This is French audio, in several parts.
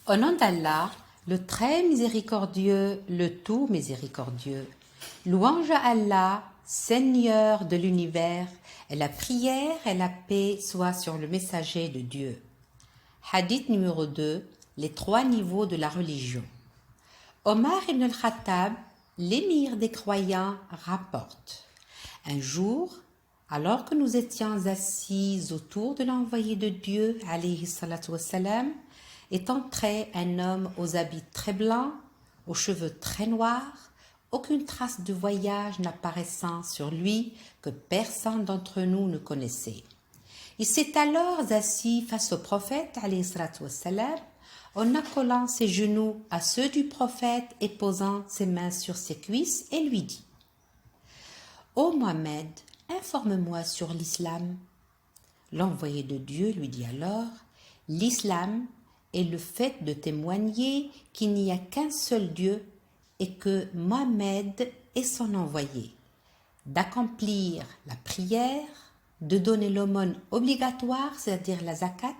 Au nom d'Allah, le très miséricordieux, le tout miséricordieux. Louange à Allah, Seigneur de l'univers, et la prière et la paix soient sur le messager de Dieu. Hadith numéro 2, les 3 niveaux de la religion. Omar ibn al-Khattab, l'émir des croyants, rapporte. Un jour, alors que nous étions assis autour de l'envoyé de Dieu, alayhi salatu wassalam, est entré un homme aux habits très blancs, aux cheveux très noirs, aucune trace de voyage n'apparaissant sur lui que personne d'entre nous ne connaissait. Il s'est alors assis face au prophète, alayhi salatu wassalam, en accolant ses genoux à ceux du prophète et posant ses mains sur ses cuisses, et lui dit « Ô Mohammed, informe-moi sur l'islam. » L'envoyé de Dieu lui dit alors « L'islam est le fait de témoigner qu'il n'y a qu'un seul Dieu et que Mohammed est son envoyé, d'accomplir la prière, de donner l'aumône obligatoire, c'est-à-dire la zakat,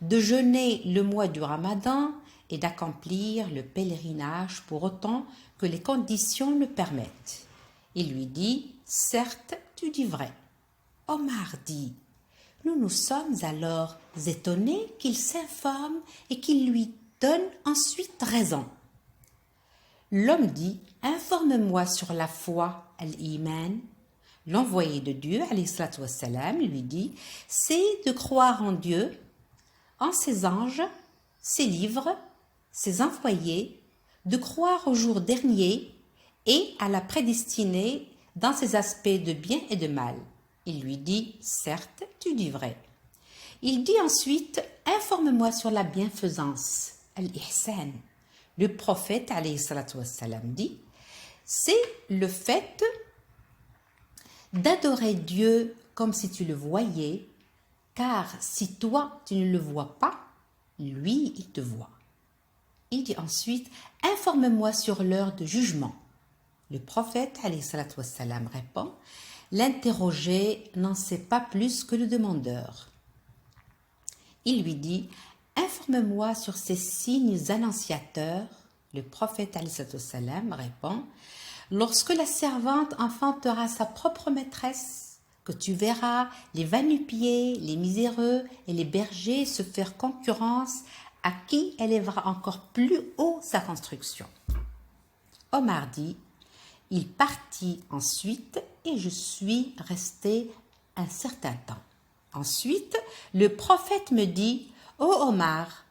de jeûner le mois du Ramadan et d'accomplir le pèlerinage pour autant que les conditions le permettent. » Il lui dit « Certes, tu dis vrai. » Omar dit « Nous nous sommes alors étonnés qu'il s'informe et qu'il lui donne ensuite raison. » L'homme dit « Informe-moi sur la foi, al-Iman. » L'envoyé de Dieu, alayhi salatu wassalam, lui dit « C'est de croire en Dieu, en ses anges, ses livres, ses envoyés, de croire au jour dernier et à la prédestinée dans ses aspects de bien et de mal. » Il lui dit « Certes, tu dis vrai. » Il dit ensuite « Informe-moi sur la bienfaisance, al-Ihsan. » Le prophète, alayhi salatu wassalam, dit « C'est le fait d'adorer Dieu comme si tu le voyais, car si toi tu ne le vois pas, lui il te voit. » Il dit ensuite « Informe-moi sur l'heure de jugement. » Le prophète, alayhi salatu wassalam, répond « L'interrogé n'en sait pas plus que le demandeur. » Il lui dit « Informe-moi sur ces signes annonciateurs. » Le prophète, alayhi salatu wassalam, répond « Lorsque la servante enfantera sa propre maîtresse, que tu verras les va-nu-pieds, les miséreux et les bergers se faire concurrence, à qui élèvera encore plus haut sa construction. » Omar dit « Il partit ensuite et je suis resté un certain temps. Ensuite, le prophète me dit « Ô Omar,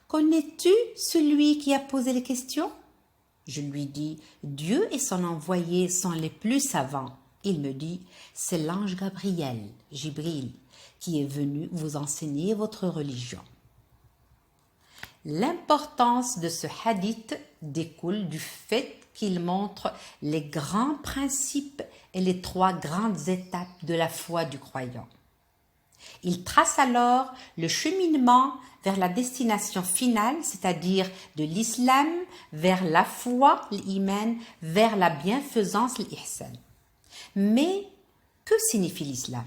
connais-tu celui qui a posé les questions ?» Je lui dis « Dieu et son envoyé sont les plus savants. » Il me dit « C'est l'ange Gabriel, Jibril, qui est venu vous enseigner votre religion. » L'importance de ce hadith découle du fait qu'il montre les grands principes et les 3 grandes étapes de la foi du croyant. Il trace alors le cheminement vers la destination finale, c'est-à-dire de l'islam vers la foi, l'iman, vers la bienfaisance, l'ihsan. Mais que signifie l'islam?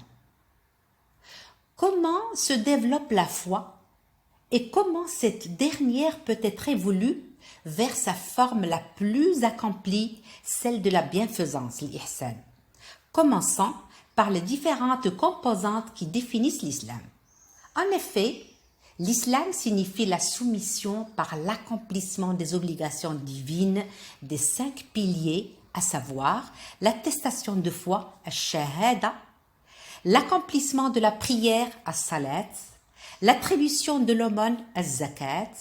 Comment se développe la foi et comment cette dernière peut être évolue vers sa forme la plus accomplie, celle de la bienfaisance, l'ihsan? Commençons par les différentes composantes qui définissent l'islam. En effet, l'islam signifie la soumission par l'accomplissement des obligations divines des 5 piliers, à savoir l'attestation de foi, al-shahada, l'accomplissement de la prière, as-salat, l'attribution de l'aumône, az-zakat,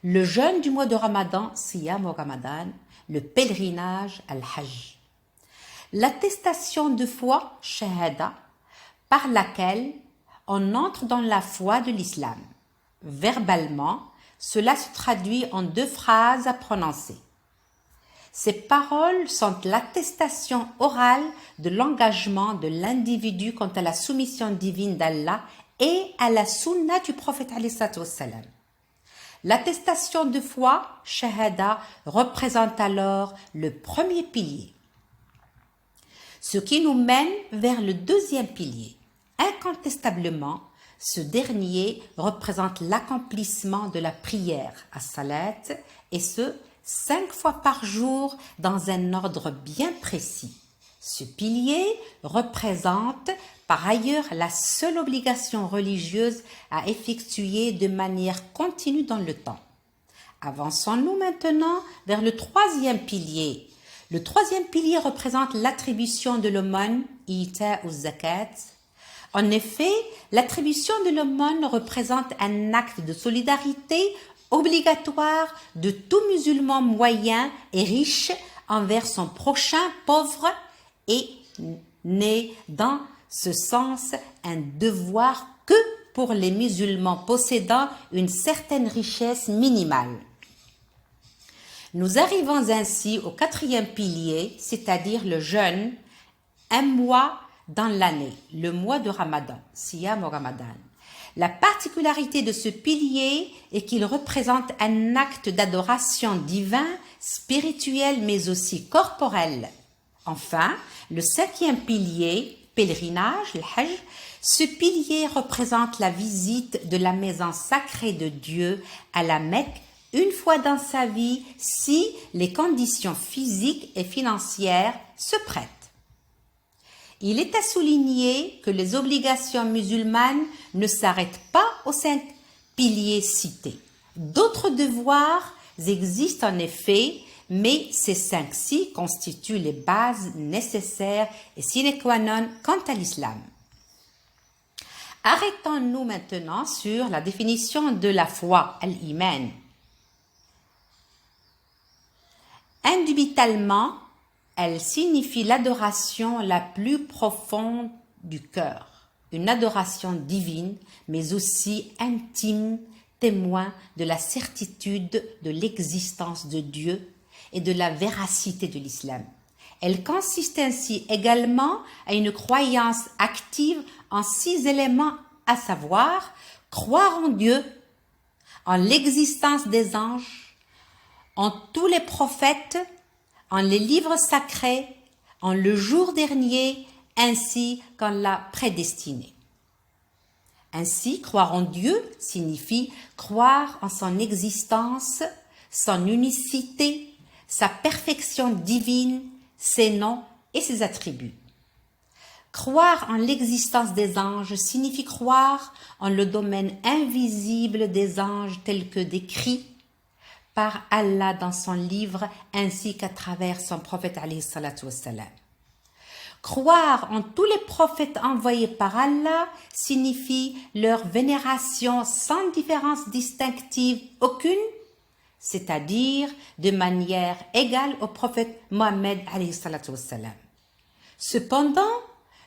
le jeûne du mois de Ramadan, siyam au Ramadan, le pèlerinage, al-hajj. L'attestation de foi, shahada, par laquelle on entre dans la foi de l'islam. Verbalement, cela se traduit en 2 phrases à prononcer. Ces paroles sont l'attestation orale de l'engagement de l'individu quant à la soumission divine d'Allah et à la sunna du prophète alayhi salatu wassalam. L'attestation de foi, shahada, représente alors le premier pilier. Ce qui nous mène vers le 2e pilier. Incontestablement, Ce dernier représente l'accomplissement de la prière à salat, et ce, 5 fois par jour dans un ordre bien précis. Ce pilier représente par ailleurs la seule obligation religieuse à effectuer de manière continue dans le temps. Avançons-nous maintenant vers le troisième pilier. Le troisième pilier représente l'attribution de l'aumône, ita ou zakat. En effet, l'attribution de l'aumône représente un acte de solidarité obligatoire de tout musulman moyen et riche envers son prochain pauvre et n'est dans ce sens un devoir que pour les musulmans possédant une certaine richesse minimale. Nous arrivons ainsi au quatrième pilier, c'est-à-dire le jeûne, un mois dans l'année, le mois de Ramadan, Siyam ou Ramadan. La particularité de ce pilier est qu'il représente un acte d'adoration divin, spirituel mais aussi corporel. Enfin, le cinquième pilier, pèlerinage, le Hajj, ce pilier représente la visite de la maison sacrée de Dieu à la Mecque une fois dans sa vie si les conditions physiques et financières se prêtent. Il est à souligner que les obligations musulmanes ne s'arrêtent pas aux 5 piliers cités. D'autres devoirs existent en effet, mais ces 5-ci constituent les bases nécessaires et sine qua non quant à l'islam. Arrêtons-nous maintenant sur la définition de la foi, al-iman. Indubitalement, elle signifie l'adoration la plus profonde du cœur, une adoration divine, mais aussi intime, témoin de la certitude de l'existence de Dieu et de la véracité de l'islam. Elle consiste ainsi également à une croyance active en 6 éléments, à savoir croire en Dieu, en l'existence des anges, en tous les prophètes, en les livres sacrés, en le jour dernier, ainsi qu'en la prédestinée. Ainsi, croire en Dieu signifie croire en son existence, son unicité, sa perfection divine, ses noms et ses attributs. Croire en l'existence des anges signifie croire en le domaine invisible des anges tel que décrit par Allah dans son livre ainsi qu'à travers son prophète alayhi salatu wassalam. Croire en tous les prophètes envoyés par Allah signifie leur vénération sans différence distinctive aucune, c'est-à-dire de manière égale au prophète Mohammed alayhi salatu wassalam. Cependant,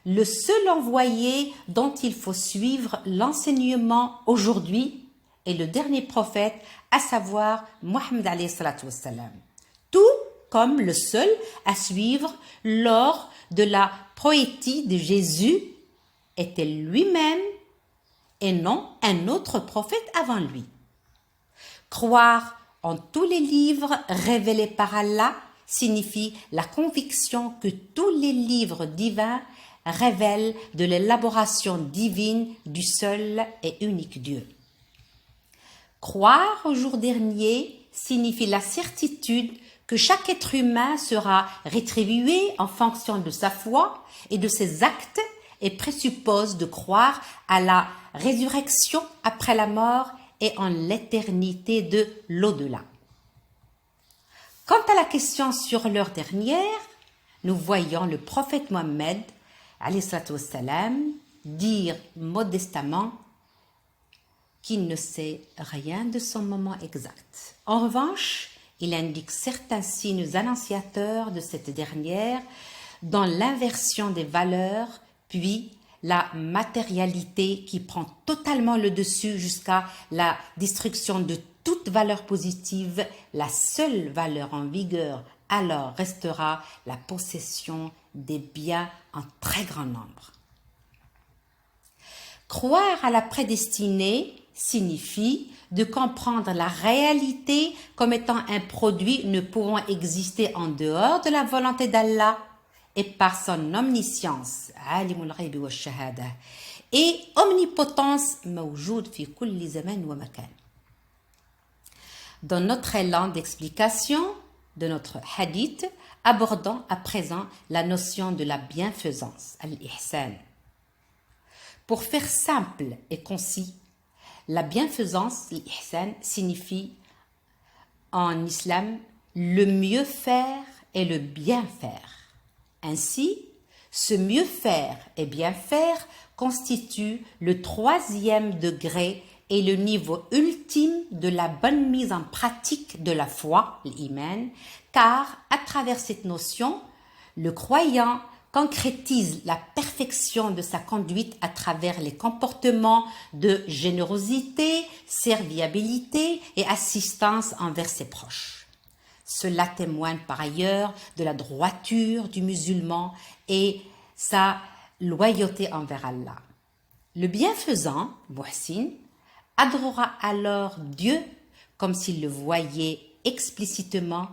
le seul envoyé dont il faut suivre l'enseignement aujourd'hui est le dernier prophète, à savoir Mohammed alayhi salatu wassalam. Tout comme le seul à suivre lors de la poétie de Jésus était lui-même et non un autre prophète avant lui. Croire en tous les livres révélés par Allah signifie la conviction que tous les livres divins révèlent de l'élaboration divine du seul et unique Dieu. Croire au jour dernier signifie la certitude que chaque être humain sera rétribué en fonction de sa foi et de ses actes et présuppose de croire à la résurrection après la mort et en l'éternité de l'au-delà. Quant à la question sur l'heure dernière, nous voyons le prophète Mohammed alayhi salatu wassalam dire modestement qu'il ne sait rien de son moment exact. En revanche, il indique certains signes annonciateurs de cette dernière, dont l'inversion des valeurs, puis la matérialité qui prend totalement le dessus jusqu'à la destruction de toute valeur positive. La seule valeur en vigueur alors restera la possession des biens en très grand nombre. Croire à la prédestinée signifie de comprendre la réalité comme étant un produit ne pouvant exister en dehors de la volonté d'Allah et par son omniscience, alimul ghaybi wa shahada, et omnipotence موجود في كل زمان ومكان. Dans notre élan d'explication de notre hadith, abordons à présent la notion de la bienfaisance, al-ihsan. Pour faire simple et concis, la bienfaisance, l'ihsan, signifie en islam le mieux faire et le bien faire. Ainsi, ce mieux faire et bien faire constitue le 3e degré et le niveau ultime de la bonne mise en pratique de la foi, l'iman, car à travers cette notion, le croyant concrétise la perfection de sa conduite à travers les comportements de générosité, serviabilité et assistance envers ses proches. Cela témoigne par ailleurs de la droiture du musulman et sa loyauté envers Allah. Le bienfaisant, muhsin, adorera alors Dieu comme s'il le voyait explicitement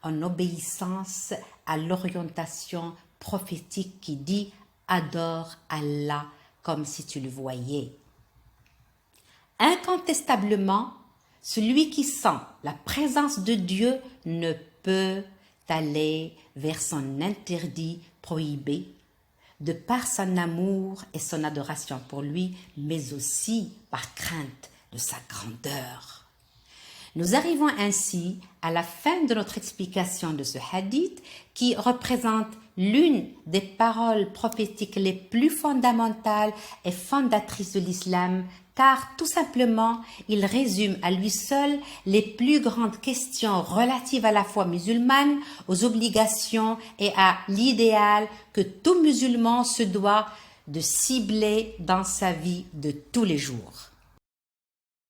en obéissance à l'orientation prophétique qui dit « adore Allah comme si tu le voyais ». Incontestablement, celui qui sent la présence de Dieu ne peut aller vers son interdit prohibé de par son amour et son adoration pour lui, mais aussi par crainte de sa grandeur. Nous arrivons ainsi à la fin de notre explication de ce hadith qui représente l'une des paroles prophétiques les plus fondamentales et fondatrices de l'islam, car tout simplement, il résume à lui seul les plus grandes questions relatives à la foi musulmane, aux obligations et à l'idéal que tout musulman se doit de cibler dans sa vie de tous les jours.